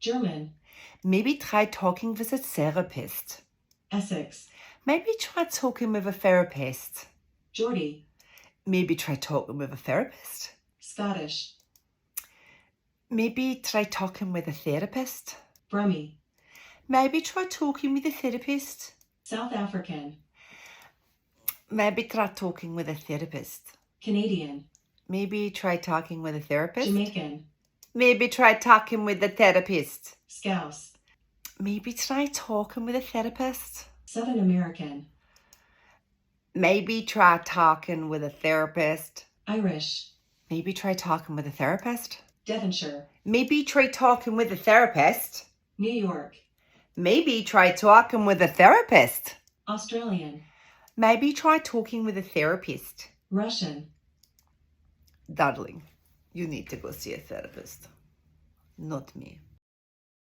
German. Maybe try talking with a therapist. Essex. Maybe try talking with a therapist. Geordie. Maybe try talking with a therapist. Scottish. Maybe try talking with a therapist. Brummie. Maybe try talking with a therapist. South African. Maybe try talking with a therapist. Canadian. Maybe try talking with a therapist. Jamaican. Maybe try talking with a therapist. Scouse. Maybe try talking with a therapist. Southern American. Maybe try talking with a therapist. Irish. Maybe try talking with a therapist. Devonshire. Maybe try talking with a therapist. New York. Maybe try talking with a therapist. Australian. Maybe try talking with a therapist. Russian. Darling, you need to go see a therapist. Not me.